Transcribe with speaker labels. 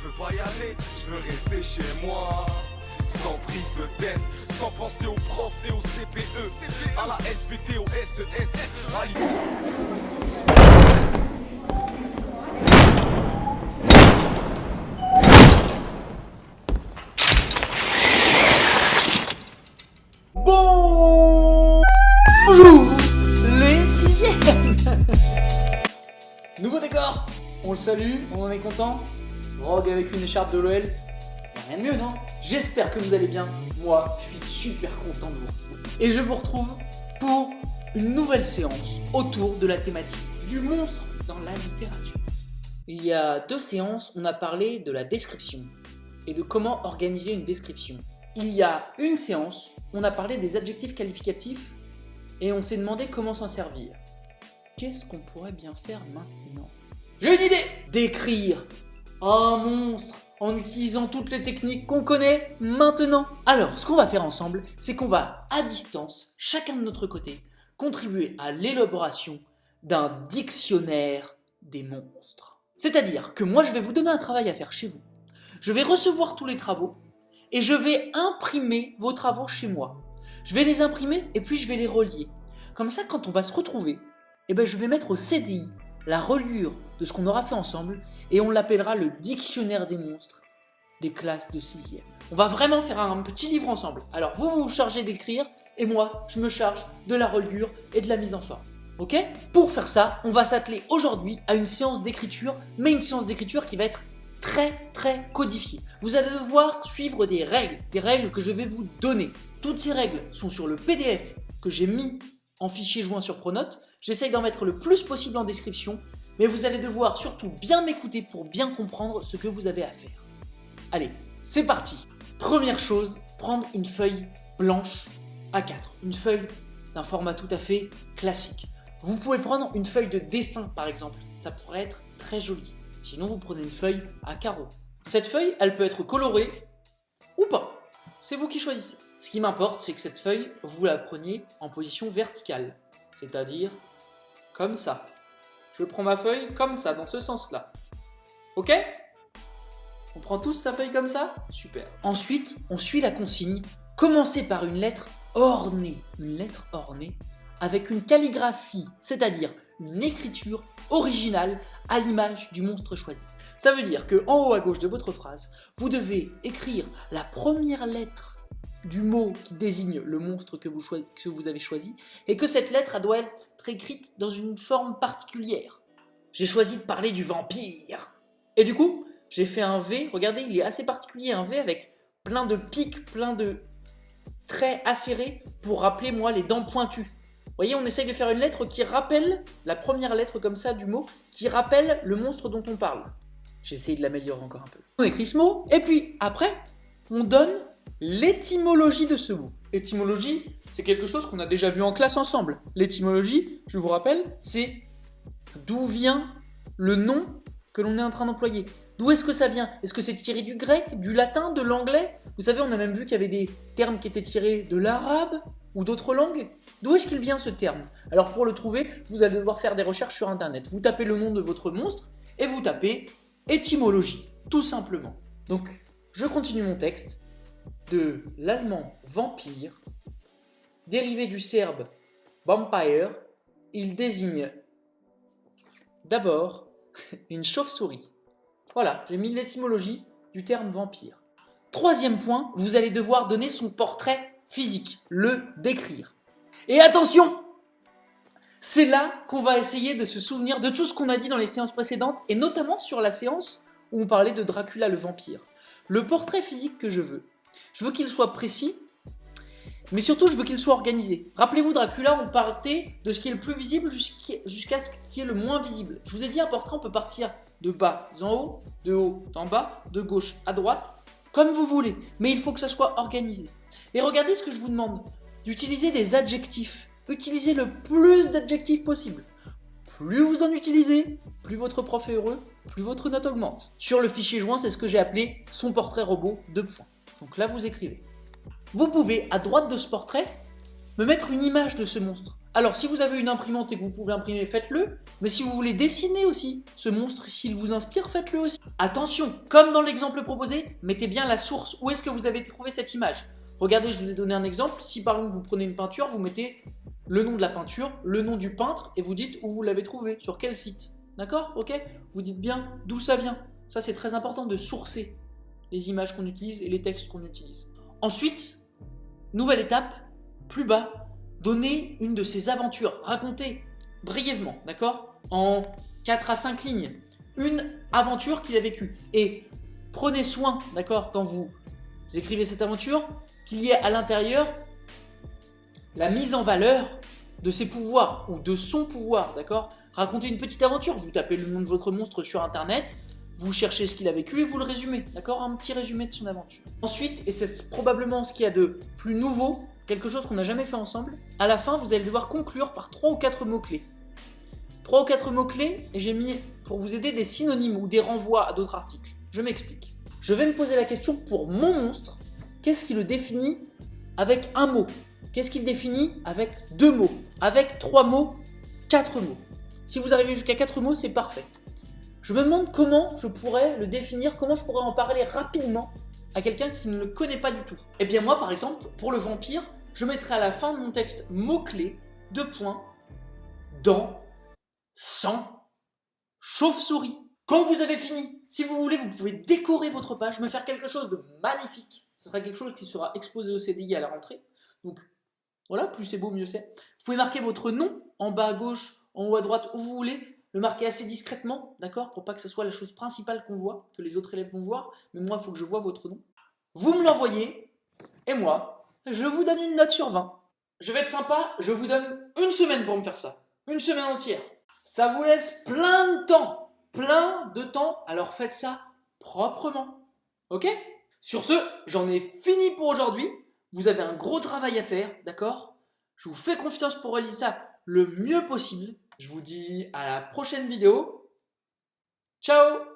Speaker 1: je veux pas y aller, je veux rester chez moi. Sans prise de tête, sans penser aux profs et aux CPE, à la SVT, au SES, à
Speaker 2: Bonjour les sixièmes. Nouveau décor, on le salue, on en est content. Rogue avec une écharpe de l'OL, rien de mieux non? J'espère que vous allez bien, moi je suis super content de vous retrouver. Et je vous retrouve pour une nouvelle séance autour de la thématique du monstre dans la littérature. Il y a 2 séances, on a parlé de la description et de comment organiser une description. Il y a une séance, on a parlé des adjectifs qualificatifs et on s'est demandé comment s'en servir. Qu'est-ce qu'on pourrait bien faire maintenant? J'ai une idée! Décrire un monstre en utilisant toutes les techniques qu'on connaît maintenant. Alors, ce qu'on va faire ensemble, c'est qu'on va, à distance, chacun de notre côté, contribuer à l'élaboration d'un dictionnaire des monstres. C'est-à-dire que moi, je vais vous donner un travail à faire chez vous. Je vais recevoir tous les travaux et je vais imprimer vos travaux chez moi. Je vais les imprimer et puis je vais les relier. Comme ça, quand on va se retrouver, je vais mettre au CDI la reliure de ce qu'on aura fait ensemble et on l'appellera le dictionnaire des monstres des classes de 6e. On va vraiment faire un petit livre ensemble. Alors vous vous chargez d'écrire et moi je me charge de la reliure et de la mise en forme. Ok? Pour faire ça, on va s'atteler aujourd'hui à une séance d'écriture, mais une séance d'écriture qui va être très codifiée. Vous allez devoir suivre des règles que je vais vous donner. Toutes ces règles sont sur le PDF que j'ai mis en fichier joint sur Pronote. J'essaye d'en mettre le plus possible en description, mais vous allez devoir surtout bien m'écouter pour bien comprendre ce que vous avez à faire. Allez, c'est parti. Première chose, prendre une feuille blanche A4, une feuille d'un format tout à fait classique. Vous pouvez prendre une feuille de dessin par exemple, ça pourrait être très joli. Sinon vous prenez une feuille à carreaux. Cette feuille, elle peut être colorée ou pas, c'est vous qui choisissez. Ce qui m'importe, c'est que cette feuille, vous la preniez en position verticale, c'est-à-dire comme ça. Je prends ma feuille comme ça, dans ce sens-là. Ok? On prend tous sa feuille comme ça? Super. Ensuite, on suit la consigne. Commencez par une lettre ornée. Une lettre ornée avec une calligraphie, c'est-à-dire une écriture originale à l'image du monstre choisi. Ça veut dire qu'en haut à gauche de votre phrase, vous devez écrire la première lettre du mot qui désigne le monstre que vous avez choisi et que cette lettre doit être écrite dans une forme particulière. J'ai choisi de parler du vampire. Et du coup, j'ai fait un V, regardez, il est assez particulier, un V avec plein de pics, plein de traits acérés pour rappeler moi les dents pointues. Vous voyez, on essaye de faire une lettre qui rappelle, la première lettre comme ça du mot, qui rappelle le monstre dont on parle. J'essaye de l'améliorer encore un peu. On écrit ce mot, et puis après, on donne l'étymologie de ce mot. Étymologie, c'est quelque chose qu'on a déjà vu en classe ensemble. L'étymologie, je vous rappelle, c'est d'où vient le nom que l'on est en train d'employer. D'où est-ce que ça vient? Est-ce que c'est tiré du grec, du latin, de l'anglais? Vous savez, on a même vu qu'il y avait des termes qui étaient tirés de l'arabe ou d'autres langues. D'où est-ce qu'il vient ce terme? Alors pour le trouver, vous allez devoir faire des recherches sur internet. Vous tapez le nom de votre monstre et vous tapez étymologie, tout simplement. Donc, je continue mon texte. De l'allemand vampire, dérivé du serbe vampire, il désigne d'abord une chauve-souris. Voilà, j'ai mis l'étymologie du terme vampire. Troisième point, vous allez devoir donner son portrait physique, le décrire. Et attention, c'est là qu'on va essayer de se souvenir de tout ce qu'on a dit dans les séances précédentes, et notamment sur la séance où on parlait de Dracula le vampire. Le portrait physique que je veux qu'il soit précis, mais surtout je veux qu'il soit organisé. Rappelez-vous, Dracula, on partait de ce qui est le plus visible jusqu'à ce qui est le moins visible. Je vous ai dit, un portrait, on peut partir de bas en haut, de haut en bas, de gauche à droite, comme vous voulez, mais il faut que ça soit organisé. Et regardez ce que je vous demande, d'utiliser des adjectifs. Utilisez le plus d'adjectifs possible. Plus vous en utilisez, plus votre prof est heureux, plus votre note augmente. Sur le fichier joint, c'est ce que j'ai appelé son portrait robot 2 points. Donc là, vous écrivez. Vous pouvez, à droite de ce portrait, me mettre une image de ce monstre. Alors si vous avez une imprimante et que vous pouvez imprimer, faites-le. Mais si vous voulez dessiner aussi ce monstre, s'il vous inspire, faites-le aussi. Attention, comme dans l'exemple proposé, mettez bien la source. Où est-ce que vous avez trouvé cette image? Regardez, je vous ai donné un exemple. Si par exemple vous prenez une peinture, vous mettez le nom de la peinture, le nom du peintre et vous dites où vous l'avez trouvé, sur quel site. D'accord? Ok? Vous dites bien d'où ça vient. Ça c'est très important de sourcer les images qu'on utilise et les textes qu'on utilise. Ensuite, nouvelle étape, plus bas, donnez une de ses aventures. Racontez brièvement, d'accord? En 4 à 5 lignes, une aventure qu'il a vécue. Et prenez soin, d'accord, quand vous écrivez cette aventure, qu'il y ait à l'intérieur la mise en valeur de ses pouvoirs ou de son pouvoir, d'accord? Racontez une petite aventure, vous tapez le nom de votre monstre sur internet, vous cherchez ce qu'il a vécu et vous le résumez, d'accord? Un petit résumé de son aventure. Ensuite, et c'est probablement ce qu'il y a de plus nouveau, quelque chose qu'on n'a jamais fait ensemble, à la fin, vous allez devoir conclure par 3 ou 4 mots-clés. 3 ou 4 mots-clés, et j'ai mis, pour vous aider, des synonymes ou des renvois à d'autres articles. Je m'explique. Je vais me poser la question pour mon monstre, qu'est-ce qui le définit avec un mot? Qu'est-ce qu'il définit avec 2 mots? Avec 3 mots, 4 mots. Si vous arrivez jusqu'à 4 mots, c'est parfait. Je me demande comment je pourrais le définir, comment je pourrais en parler rapidement à quelqu'un qui ne le connaît pas du tout. Eh bien moi, par exemple, pour le vampire, je mettrai à la fin de mon texte mots-clés, 2 points, dents, sang, chauve-souris. Quand vous avez fini, si vous voulez, vous pouvez décorer votre page, me faire quelque chose de magnifique. Ce sera quelque chose qui sera exposé au CDI à la rentrée. Donc voilà, plus c'est beau, mieux c'est. Vous pouvez marquer votre nom en bas à gauche, en haut à droite, où vous voulez. Le marquer assez discrètement, d'accord? Pour pas que ce soit la chose principale qu'on voit, que les autres élèves vont voir. Mais moi, il faut que je vois votre nom. Vous me l'envoyez, et moi, je vous donne une note sur 20. Je vais être sympa, je vous donne une semaine pour me faire ça. Une semaine entière. Ça vous laisse plein de temps, alors faites ça proprement. Ok? Sur ce, j'en ai fini pour aujourd'hui. Vous avez un gros travail à faire, d'accord? Je vous fais confiance pour réaliser ça le mieux possible. Je vous dis à la prochaine vidéo. Ciao!